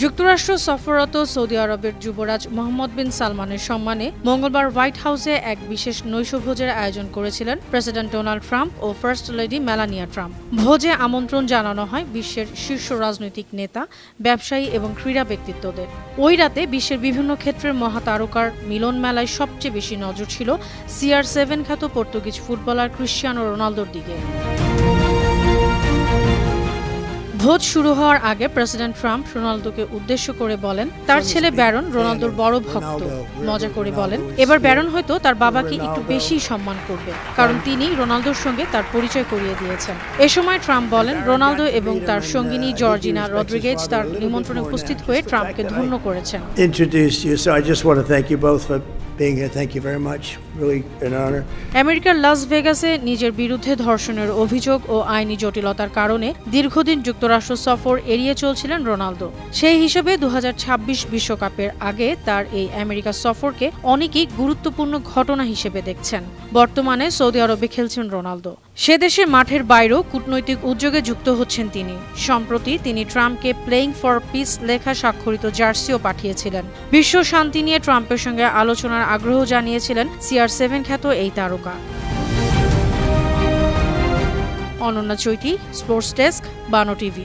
যুক্তরাষ্ট্র সফররত সৌদি আরবের যুবরাজ মোহাম্মদ বিন সালমানের সম্মানে মঙ্গলবার হোয়াইট হাউসে এক বিশেষ নৈশভোজের আয়োজন করেছিলেন প্রেসিডেন্ট ডোনাল্ড ট্রাম্প ও ফার্স্ট লেডি মেলানিয়া ট্রাম্প। ভোজে আমন্ত্রণ জানানো হয় বিশ্বের শীর্ষ রাজনৈতিক নেতা, ব্যবসায়ী এবং ক্রীড়া ব্যক্তিত্বদের। ওই রাতে বিশ্বের বিভিন্ন ক্ষেত্রের মহাতারকার মিলন মেলায় সবচেয়ে বেশি নজর ছিল CR7 খ্যাত পর্তুগিজ ফুটবলার ক্রিশ্চিয়ানো রোনালদোর দিকে। ভোজ শুরু হওয়ার আগে প্রেসিডেন্ট ট্রাম্প রোনালদোকে উদ্দেশ্য করে বলেন, তার ছেলে ব্যারন রোনালদোর বড় ভক্ত। মজা করে বলেন, এবার ব্যারন হয়তো তার বাবাকে একটু বেশি সম্মান করবে, কারণ তিনি রোনালদোর সঙ্গে তার পরিচয় করিয়ে দিয়েছেন। এ সময় ট্রাম্প বলেন, রোনালদো এবং তার সঙ্গিনী জর্জিনা রদ্রিগেজ তার নিমন্ত্রণে উপস্থিত হয়ে ট্রাম্পকে ধন্য করেছেন। আমেরিকার লাস ভেগাসে নিজের বিরুদ্ধে ধর্ষণের অভিযোগ ও আইনি জটিলতার কারণে দীর্ঘদিন যুক্তরাষ্ট্র সফর এড়িয়ে চলছিলেন রোনালদো। সেই হিসেবে 2026 বিশ্বকাপের আগে তার এই আমেরিকা সফরকে অনেকেই গুরুত্বপূর্ণ ঘটনা হিসেবে দেখছেন। বর্তমানে সৌদি আরবে খেলছেন রোনালদো। সে দেশে মাঠের বাইরেও কূটনৈতিক উদ্যোগে যুক্ত হচ্ছেন তিনি। সম্প্রতি তিনি ট্রাম্পকে প্লেইং ফর পিস লেখা স্বাক্ষরিত জার্সিও পাঠিয়েছিলেন। বিশ্ব শান্তি নিয়ে ট্রাম্পের সঙ্গে আলোচনার আগ্রহ জানিয়েছিলেন CR7 খ্যাত এই তারকা। অনন্যা চৈতি, স্পোর্টস ডেস্ক, বানো টিভি।